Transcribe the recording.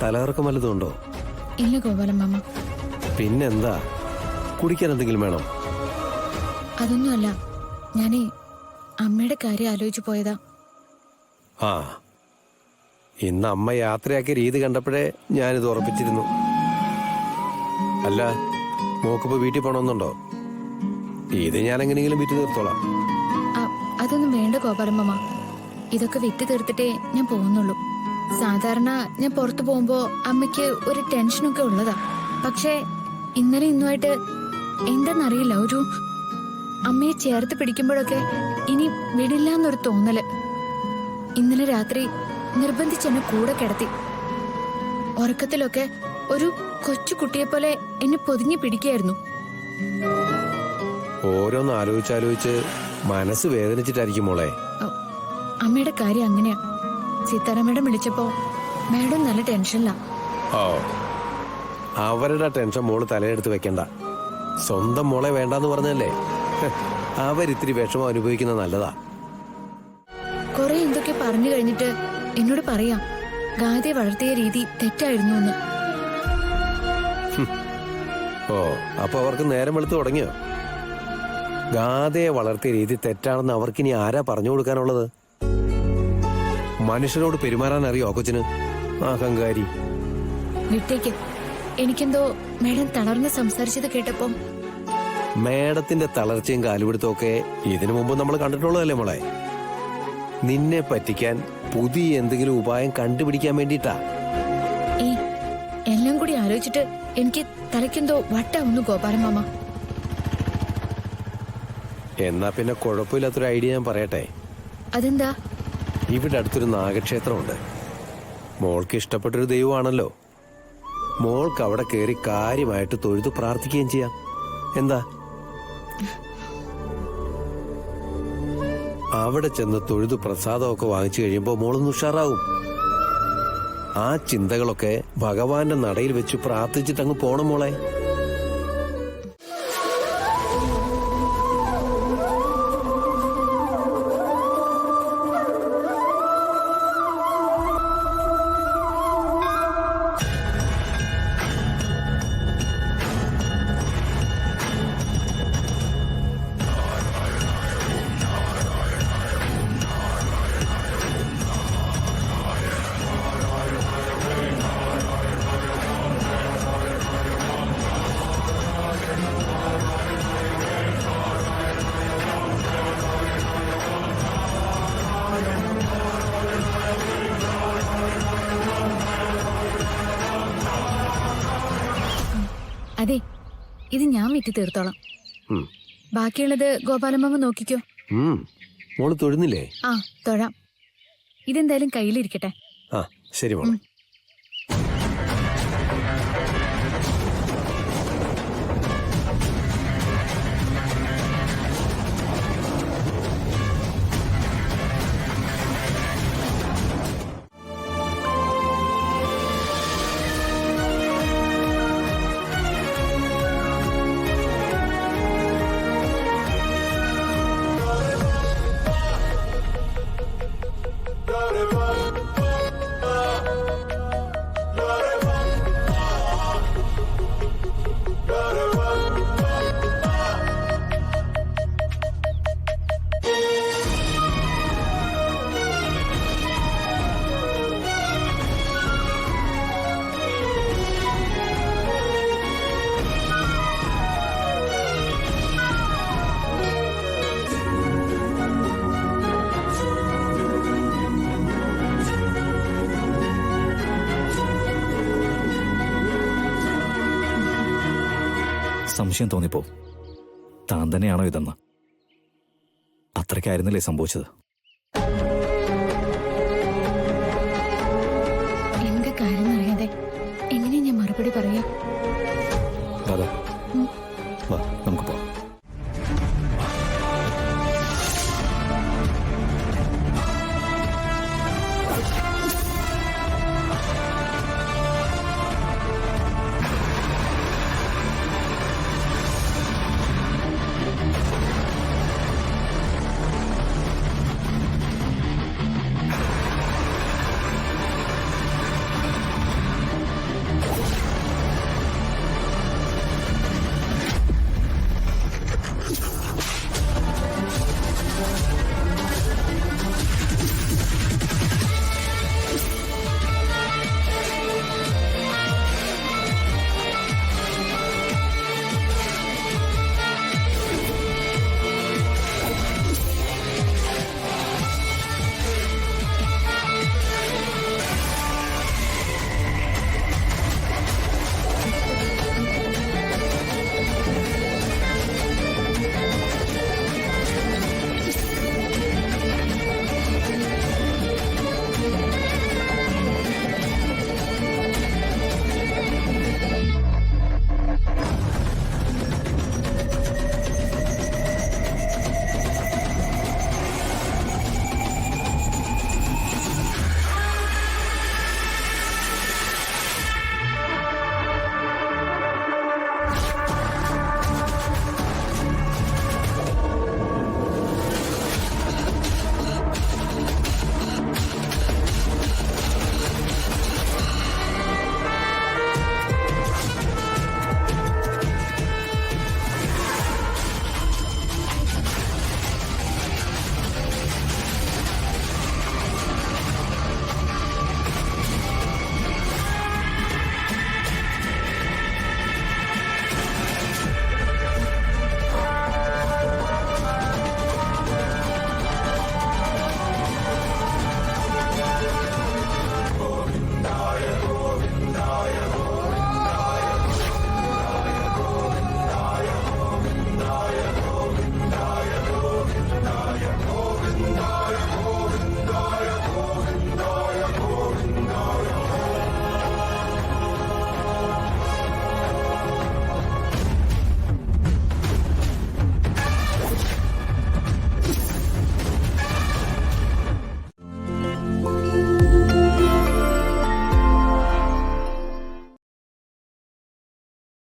തലകറക്കം വല്ലതും ഉണ്ടോ? ഇല്ല ഗോപാലൻ മാമ. പിന്നെന്താ, കുടിക്കാൻ എന്തെങ്കിലും വേണം? അതൊന്നുമല്ല, ഞാനേ അമ്മയുടെ കാര്യം ആലോചിച്ചു പോയതാ. ആ, ഇന്ന് അമ്മ യാത്രയാക്കിയ രീതി കണ്ടപ്പോഴേ ഞാനിത് ഉറപ്പിച്ചിരുന്നു. അല്ല, മോക്കിപ്പോ വീട്ടിൽ പോണമെന്നുണ്ടോ? ഇത് ഞാൻ എങ്ങനെയെങ്കിലും വിറ്റ് തീർത്തോളാം. അതൊന്നും വേണ്ട ഗോപാലൻ മാമ. ഇതൊക്കെ വിറ്റ് തീർത്തിട്ടേ ഞാൻ പോകുന്നുള്ളൂ. സാധാരണ ഞാൻ പുറത്തു പോകുമ്പോ അമ്മയ്ക്ക് ഒരു ടെൻഷനൊക്കെ ഉള്ളതാ. പക്ഷേ ഇന്നലെ ഇന്നുമായിട്ട് എന്താന്നറിയില്ല, ഒരു അമ്മയെ ചേർത്ത് പിടിക്കുമ്പോഴൊക്കെ ഇനി വിടില്ല എന്നൊരു തോന്നല്. ഇന്നലെ രാത്രി നിർബന്ധിച്ചെന്നെ കൂടെ കിടത്തി. ഉറക്കത്തിലൊക്കെ ഒരു കൊച്ചു കുട്ടിയെ പോലെ എന്നെ പൊതിഞ്ഞു പിടിക്കുകയായിരുന്നു. ഓരോന്ന് ആലോചിച്ചാലോചിച്ച് മനസ്സ് വേദനിച്ചിട്ടായിരിക്കും മോളെ. അമ്മയുടെ കാര്യം അങ്ങനെയാ. സീതാറാം മേഡം വിളിച്ചപ്പോ മേഡം നല്ല ടെൻഷനിലാ. ഓ, അവരുടെ ടെൻഷൻ മോള് തലയെടുത്ത് വെക്കണ്ട. സ്വന്തം മോളെ വേണ്ടാന്ന് പറഞ്ഞല്ലേ? അവരിത്തിരി വിഷമം അനുഭവിക്കുന്നത് നല്ലതാ. കുറെ എന്തൊക്കെ പറഞ്ഞു കഴിഞ്ഞിട്ട് എന്നോട് പറയാം ഗാദിയെ വളർത്തിയ രീതി തെറ്റായിരുന്നു എന്ന്. ഓ, അപ്പൊ അവർക്ക് നേരം വെളുത്ത് തുടങ്ങിയോ? ഗാദയെ വളർത്തിയ രീതി തെറ്റാണെന്ന് അവർക്കിനി ആരാ പറഞ്ഞു കൊടുക്കാനുള്ളത്? മനുഷ്യരോട് പെരുമാറാൻ അറിയോ കൊച്ചിന്? അഹങ്കാരി. വിട്ടേക്ക്. എനിക്കെന്തോ മേഡം തളർന്ന് സംസാരിച്ചത് കേട്ടപ്പോ. മേഡത്തിന്റെ തളർച്ചയും കാലുപിടുത്തവും ഒക്കെ ഇതിനു മുമ്പ് നമ്മൾ കണ്ടിട്ടുള്ളതല്ലേ മോളെ? നിന്നെ പറ്റിക്കാൻ പുതിയ എന്തെങ്കിലും ഉപായം കണ്ടുപിടിക്കാൻ വേണ്ടിട്ടാ. ഈ എല്ലാം കൂടി ആലോചിച്ചിട്ട് എനിക്ക് തലയ്ക്കെന്തോ വട്ടാവുന്നു ഗോപാലൻ മാമ. എന്നാ പിന്നെ കുഴപ്പമില്ലാത്തൊരു ഐഡിയ ഞാൻ പറയട്ടെ. അതെന്താ? ഇവിടെ അടുത്തൊരു നാഗക്ഷേത്രമുണ്ട്. മോൾക്ക് ഇഷ്ടപ്പെട്ടൊരു ദൈവമാണല്ലോ. മോൾക്ക് അവിടെ കയറി കാര്യമായിട്ട് തൊഴുതു പ്രാർത്ഥിക്കുകയും ചെയ്യാം. എന്താ? അവിടെ ചെന്ന് തൊഴുതു പ്രസാദമൊക്കെ വാങ്ങിച്ചു കഴിയുമ്പോൾ മോളൊന്ന് ഉഷാറാവും. ആ ചിന്തകളൊക്കെ ഭഗവാന്റെ നടയിൽ വെച്ച് പ്രാർത്ഥിച്ചിട്ടങ്ങ് പോണം മോളെ. അതെ, ഇത് ഞാൻ വിറ്റ് തീർത്തോളാം. ബാക്കിയുള്ളത് ഗോപാലമ്മ നോക്കിക്കോ. മോള് തൊഴുന്നില്ലേ? ആ, തൊഴാം. ഇതെന്തായാലും കയ്യിലിരിക്കട്ടെ. ആ, ശരി മോളെ. സംശയം തോന്നിപ്പോ താൻ തന്നെയാണോ ഇതെന്ന്. അത്രയ്ക്കായിരുന്നില്ലേ സംഭവിച്ചത്? എന്താ കാര്യം അറിയാതെ എങ്ങനെയാ ഞാൻ മറുപടി പറയാ? അതെ, നമുക്ക് പോവാം. ഗോവിന്ദ